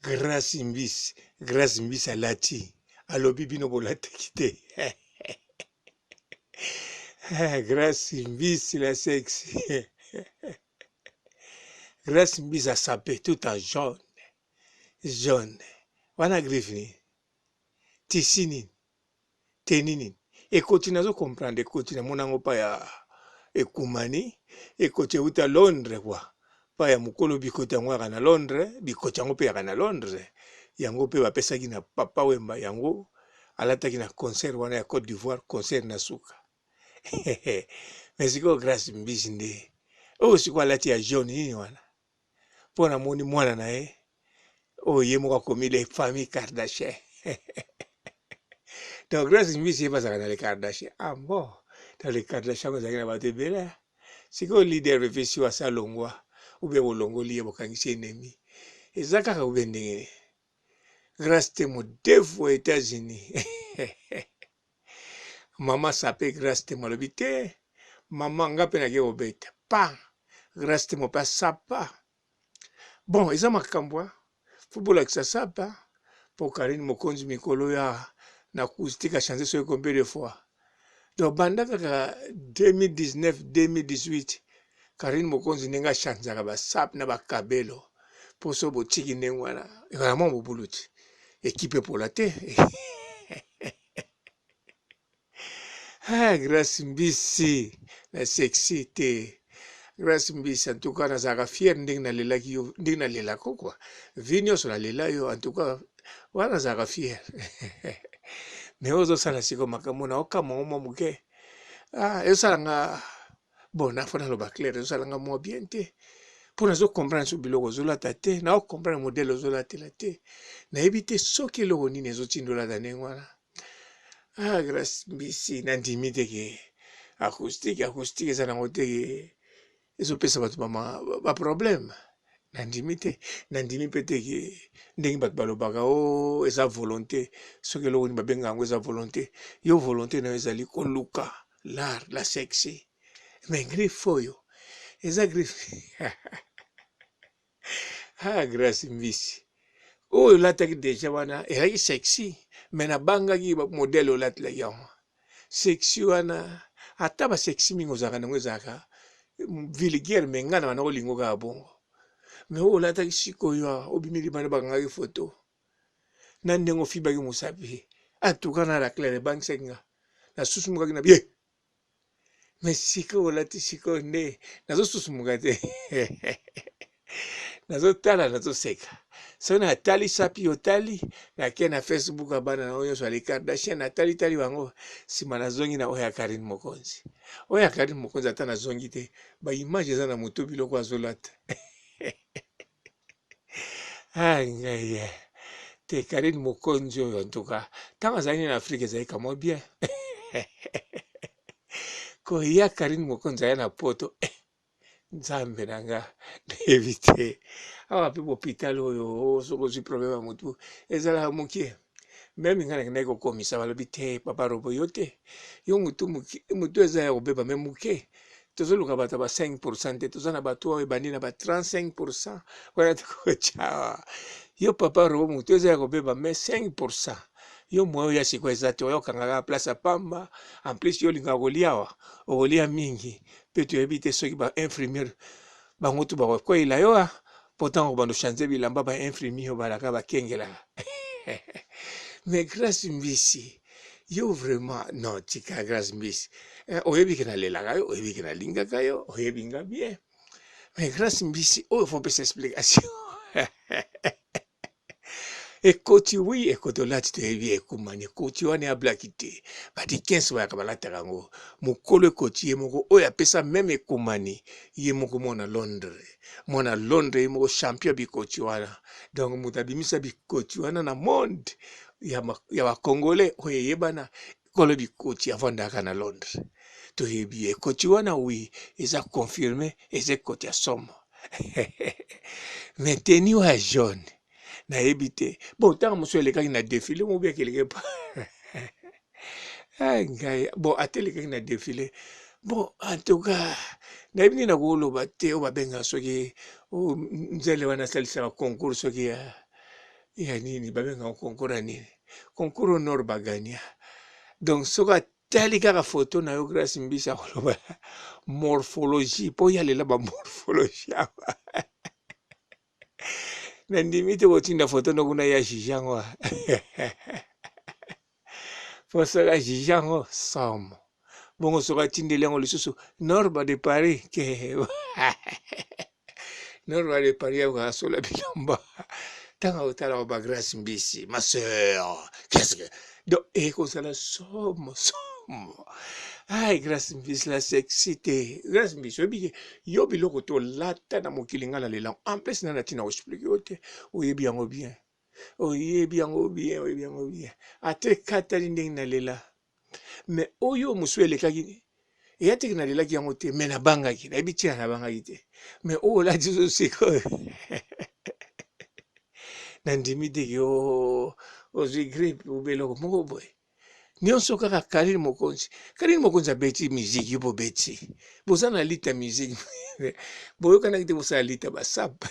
Grâce mbisi alati alobi bino bolataki te. Grâce mbisi la sexy. Grâce mbisi asapé tout en jaune. Jaune. Wana griffe ni. Tisi nini. Teni nini. Ekoti nazo comprendre ekoti na monango pa ya ekumani. Ekoti euta Londres kwa. Pa ya mukolo bikoti yango yaka na Londres. Bikoti yango pe yaka na Londres. Yango pe bapesaki na papa wemba yango. Alataki na concert wana ya Côte d'Ivoire. Concert na suka. Mais sikoyo Grâce mbisi nde. Oyo sikoyo alati ya jaune nini wana. Pona moni mwana na ye. Oyo ye moko akomi les familles Kardashian. Donc Grâce mbisi ye bazaka na les Kardashian. Ah bon. Dans les Kardashian bazaki na bato ebele. Sikoyo leader refesi wa salongwa. Ube bolongoli ye bokangisi ennemi. Eza kaka ube ndenge. Grâce te mo 2 fois États-Unis. Mama sape Grâce te malobi te. Mama nga pe na ke obeta. Pa. Grâce te mo pa sapa. Bon, eza makambo. Football akisa sapa. Po Karine Mokonzi mikolo ya na kustika changer so combien de fois. Donc banda kaka 2019-2018 Karine Mokonzi nenga chanzaka ba sap na ba kabelo. Po so botiki ndengwana. Vraiment bobuluti. Équipe pour la te. Ah, Grâce mbisi la sexy te. Grâce mbisi en tout cas nazaka fier ndenge na lelaki yo ndenge na lelako quoi. Vinyo sur la lela yo en tout cas wana nazaka fier. Mais ozo sala siko makambo na okama omo muke. Ah, eso nga bon na fona lo ba clair eso nga mo bien te. Pour nazo comprendre so biloko zo la tate na o comprendre modèle zo la te. Na ebite soki lo nini zo tindola danengwana. Ah, Grâce mbisi na ndimite ke acoustique eza nango te ke ezopesa bato ba problème. Na ndimi pe te ke ndenge bato balobaka o eza volonté soki eloko nini babenga yango eza volonté yo volonté na yo ezali koluka l'art la sexy mais griffe oyo eza griffe. Ah, Grâce mbisi oyo lataki deja wana ezalaki sexy mais nabangaki modèle olatilaki yango sexy wana ata ba sexy mingi ozalaka nango ezalaka vulgaire mais nga na bana kolingo kaka bongo. Mais oyo olataki sikoyo obimeli bana bakangaki foto na ndenge ofibaki mosapi en tout cas na la claire ebangisaki nga nasusumukaki na bien. Mais sikoyo olati sikoyo nde nazosusumuka te. Nazotala nazoseka. So natali sapi otali nake na Facebook abana na oyo so les Kardashian natali tali bango sima nazongi na oya Karine Mokonzi. Oya Karine Mokonzi ata nazongi te ba image eza na moto biloko azolata. Ah ngai te Karine Mokonzi oyo en tout cas tant azali na Afrique ezali kamo bien. Ko ya Karine Mokonzi aya na poto. Nzambe nanga éviter awa pe hôpital oyo soko zi problème ya motu ezala mokie même nga na kokomisa balobi te papa robo yo te yo motu eza ya kobeba me moke tozoluka bato ba 5% te toza na bato oyo ebandi na ba 35% wana tokocha yo papa robo motu eza ya kobeba me 5%. Yo moyo ya siko eza te oyokangaka place ya pamba en plus yo lingaka kolia awa okolia mingi pe toyebi te soki ba infirmière bango tu bakokweyela yo pourtant bando chanze bilamba ba infirmière balaka bakengelaka. Mais Grâce mbisi yo vraiment non tika Grâce mbisi oyebi ke nalelaka yo oyebi ke nalingaka yo oyebi nga bien. Mais Grâce mbisi oyo faut pesa explication. Ekoti oui ekoti olati toyebi ekumani ekoti wana ya blaki te bati 15 bayaka balataka yango mokolo ekoti ye moko oyo apesa meme ekumani ye moko mwana Londres ye moko champion bikoti wana donc moto abimisa bikoti wana na monde ya bakongolais oyo eyebana kolo bikoti avandaka na Londres toyebi ekoti wana oui eza confirmé eza ekoti ya somo. Mais teni oyo ya jaune nayebi te bon ntango mosu elekaki na défilé mobi akeleke pa ngai bon atelekaki na défilé bon en tout cas nayebi nini nakoloba te oyo babengaka soki nzele wana asalisaka concours soki ya nini babenga concours ya nini concours au nord bagania donc soki atali kaka photo na yo Grace Mbisi akoloba morphologie mpo yalela bamorphologie awa nandimi te kotinda photo nokuna ya jiji yango po soki ajiji yango somme bongo soki atindeli yango lisusu norba de Paris ke norba de Paris yakoka sola bilamba tanga otala ba Grace Mbisi ma sœur qu'est-ce que donc ekozala somme ai Grace Mbisi la sexy te Grace Mbisi oyebi yo biloko tolata na mokili nga na lela en plus na natina koexplike yo te oyebi yango bien oyebi yango bien oyebi yango bien ate katali ndenge na lela mais oyo mosu elekaki eya teke nalelaki yango te mais nabangaki nayebi ntina nabangaki te mais oyo olati so sikoyo nandimi teke ozwi gripe ubeloko moko boye nyonso kaka Karine Mokonzi abeti miziki yo bobeti boza na lita miziki boyokanaki te bosala lita basap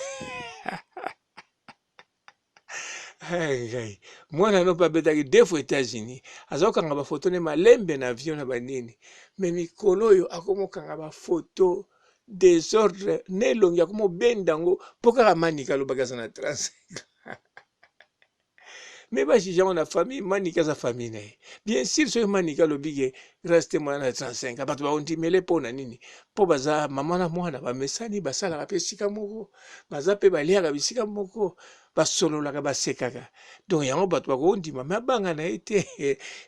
mwana no mpe abetaki defo États-Unis azokanga bafoto ne malembe na avion na banini me mikolo oyo akomokanga bafoto desordre nelongi akomobenda yango mpo kaka Manika alobaki aza na 35 me bajije yango na famille Manika aza famille na ye bien sûr soki Manika alobi ke Grace te mwana na 35 bato bakondimele mpo na nini mpo baza mama na mwana bamesani basalaka mpe esika moko baza mpe baliaka bisika moko basololaka basekaka donc yango bato bakondima me abanga na ye te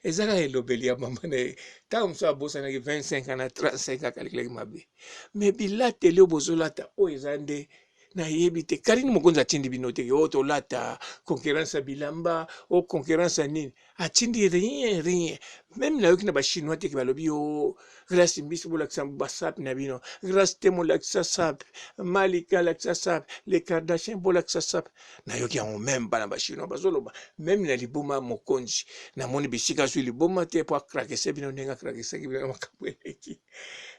ezaka elobeli ya mama na ye ntango mosusu abosanaki 25 na 35 akalikelaki mabe me bilateli oyo bozolata oyo eza nde nayebi te Karine Mokonzi atindi bino teke oyo tolata concurrence ya bilamba o concurrence ya nini atindi rien même nayoki na bachinois teke balobi yo Grace Mbisi bolakisa basape na bino Grace te molakisa sape Malika alakisa sape les Kardashian bolakisa sape nayoki yango même bana bachinois bazoloba même na liboma Mokonzi namoni bisika zwi liboma te po akrakese bino ndenge akrakesaki bino makambo eleki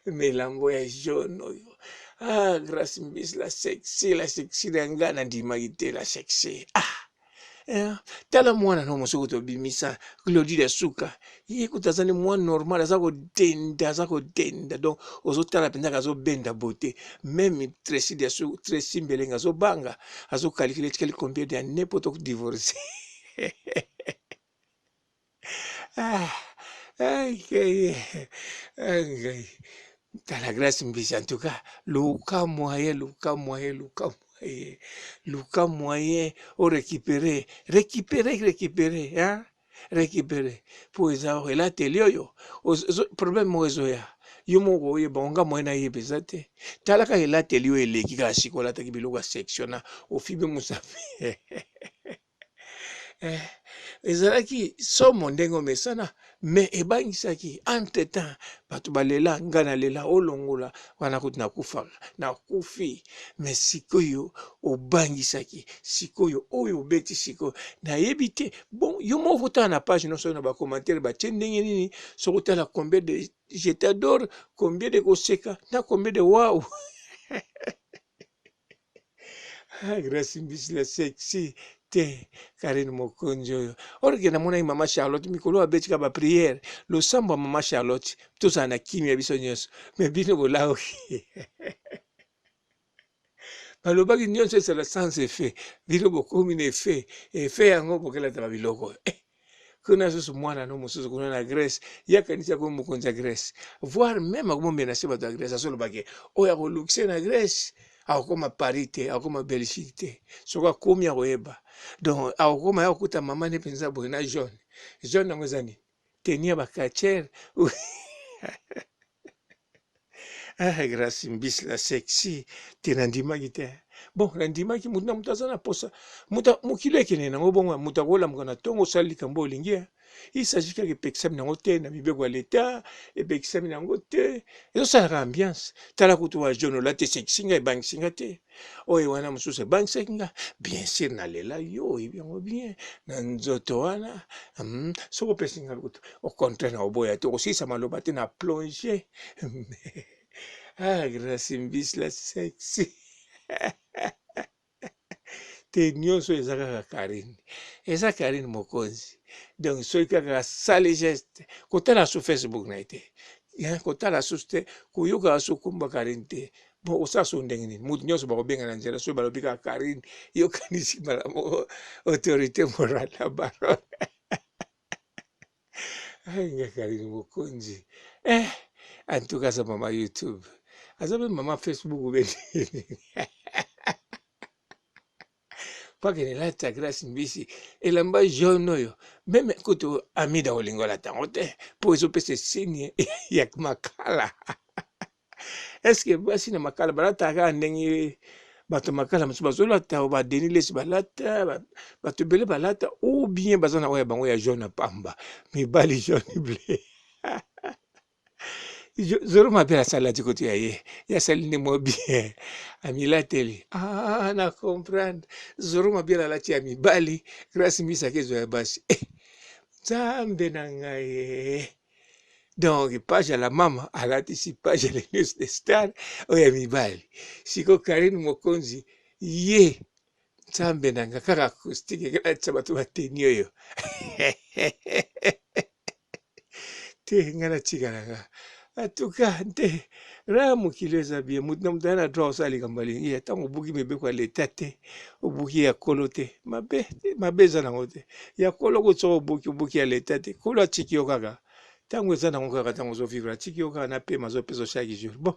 melambo ya jaune oyo ah Grace Mbisi la sexy na nga nandimaki te la sexy tala mwana no mosuku tobimisa Claudie de Suka ye kuta aza ni mwana normal aza kodenda donc ozotala mpenza azobenda beauté même Tracy Mbelenga azobanga azokalikile etikali combien d'années po tokodivorce tala Grace Mbisi en tout cas luka moyen au récupérer hein récupérer po eza elateli oyo problème moko ezoya yo moko oyeba onga moyen nayeba eza te tala kaka elateli oyo eleki kaka sika olataki biloko ya sectiona ofibe mosapi ezalaki somo ndenge omesana me ebangisaki entre temps bato balela nga nalela olongola wana kuti nakufi me sikoyo obangisaki sikoyo oyo obeti sikoyo nayebi te bon yo moko otala na page nyonso na bacommentaire batie ndenge nini soki otala combien de je t'adore combien de koseka na combien de wow Grace Mbisi la sexy te Karine Mokonzi oyo orike namonaki mama Charlotte mikolo abetika bapriere losambo ya mama Charlotte tozala na kimia biso nyonso me bino bolaoki balobaki nyonso ezala sans effet bino bokomi na effet yango bokelata babiloko oyo kuna susu mwana no mosusu kuna na Grèce yakanisi akomi mokonzi ya Grèce voire même akomomenase bato ya Grèce azolobaki oyo akolukise na Grèce akokoma Paris te akokoma Belgique te soki akomi akoyeba donc akokoma ya kokuta mama ne mpenza boye na jaune yango eza nini teni ya bakachere Grace Mbisi la sexy te nandimaki te bon nandimaki mutu na mutu aza na posa mokili ekende nango bongo mutu akolamuka na ntongo osala likambo olingi il s'agit kaka epekisami nango te na mibeko ya leta epekisami nango te ezosalaka ambiance tala kutu wa jaune olati sexy nga ebangisi nga te oyo wana mosusu ebangisaki nga bien sûr nalela yo oyebi yango bien na nzoto wana soki opesi nga kutu au contraire na oboya te okosilisa maloba te na plonge Grace Mbisi la sexy te nyonso ezaka Karine. Eza Karine mokonzi. Donc soki kaka sale geste kotala sur Facebook na ite. Ya kotala sur te kuyoka so kumba Karine te. Bon osa so ndenge nini. Mutu nyonso bakobenga na nzela so balobi ka Karine yo kanisi bala autorité morale la baronne. Ainga Karine mokonzi. En tout cas, ça maman YouTube. Ça maman Facebook ou bien. Pas que là ta grâce mbisi. Et là bas jaune yo. Même quand ami da olingo la tangote pour eso pese signe yak makala. Est-ce que basi na makala balata ka ndenge bato makala mso bazola ta ba denile si balata bato bele balata ou bien bazana oya bango ya jaune pamba. Mi bali jaune bleu. Zoro m'appelle à ça là du côté ailleurs. Il y a celle de moi bien. Ami la télé. Ah, na comprendre. Zoro m'appelle à la tia mi bali. Grâce mi sa ke zo ya basi. Zambe na ngai. Donc page à la maman, à la ici page les news de star. Oya mi bali. Siko Karine mokonzi. Ye. Zambe na ngai kaka acoustique grâce à bato batenio yo. Te ngana chikana. En tout cas, ramu kileza bien mutna mutana draw sali kambali ya tango buki mebe kwa letate obuki ya kolote mabe za nangote ya koloko tso buki ya letate kula chikio kaka tango za nango kaka tango zo vivre chikio kaka na pe mazo peso chaque jour bon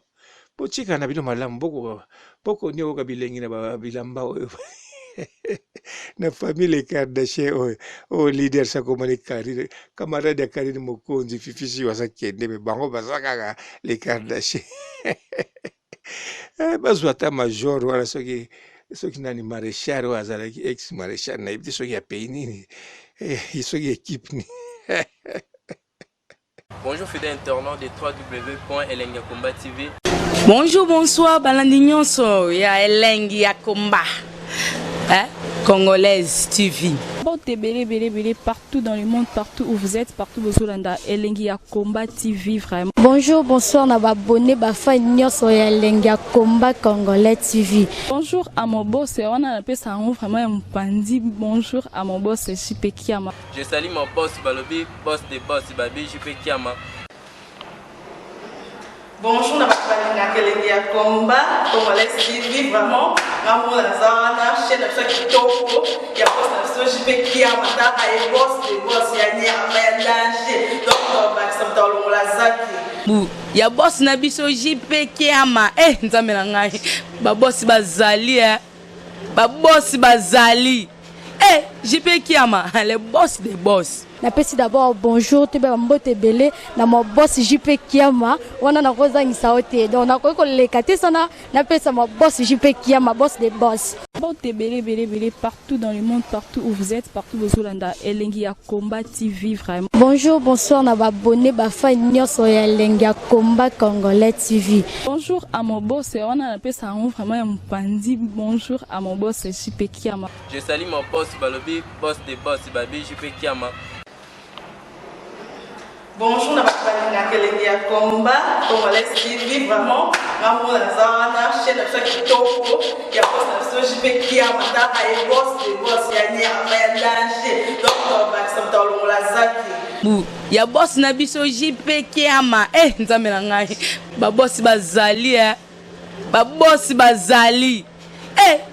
po chika na bino malamu boko nyo ka bilengi na bilamba oyo na famille Kardashian o leader sa komani Karine camarade ya Karine mokonzi fifisi wasa kende me bango basaka les Kardashian bazwa ta major wala soki nani maréchal wazala ex maréchal na ibiti soki ya pays nini soki équipe ni. Bonjour fidèles internautes de www.elengiakomba TV. Bonjour, bonsoir, balandi nyonso ya Elengi ya Komba. Congolaise TV. Bon, bélé partout dans le monde, partout où vous êtes, partout où vous êtes, Elengi ya Komba TV vraiment. Bonjour, bonsoir, na abonné bafa nyonso ya Elengi ya Komba Congolais TV. Bonjour à mon boss, on a appelé ça vraiment un pandi. Bonjour à mon boss, JP Kiama. Je salue mon boss Balobi, boss de boss Babi, JP Kiama. Bonjour, na Elengi ya Komba Congolais TV vraiment. Maman la zana chaîne de chaque topo ya boss na JP Kiama ta ay boss de boss ya ni ama danger donc ba ça tolo la zaki bu ya boss na biso JP Kiama nzambe na ngai ba boss bazali ba boss bazali JP Kiama le boss des boss. Napesi d'abord bonjour te ba mbote belé na mo boss JP Kiama wana na kozangisa ote donc na ko lekate sana napesa mo boss JP Kiama boss des boss. Bon, bélé partout dans le monde, partout où vous êtes, partout où vous êtes, Elengi ya Komba TV vraiment. Bonjour, bonsoir, na abonné bafa nyonso ya Elengi ya Komba Congolais TV. Bonjour à mon boss, on a appelé ça vraiment un pandi. Bonjour à mon boss JP Kiama. Je salue mon boss Balobi, boss de boss Babi, JP Kiama. Bonjour, na Elengi ya Komba Congolais TV vraiment. Maman la zana chaîne de chaque topo ya boss na JP Kiama ta ay boss de boss ya ni ama danger donc ba ça tolo la zaki bu ya boss na biso JP Kiama nzambe na ngai ba boss bazali ba boss bazali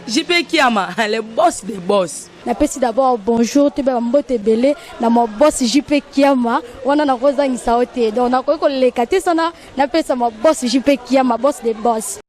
JP Kiama le boss des boss. Napesi d'abord bonjour te ba mbote belé na mo boss JP Kiama wana na kozangisa ote donc na ko lekate sana napesa mo boss JP Kiama boss des boss.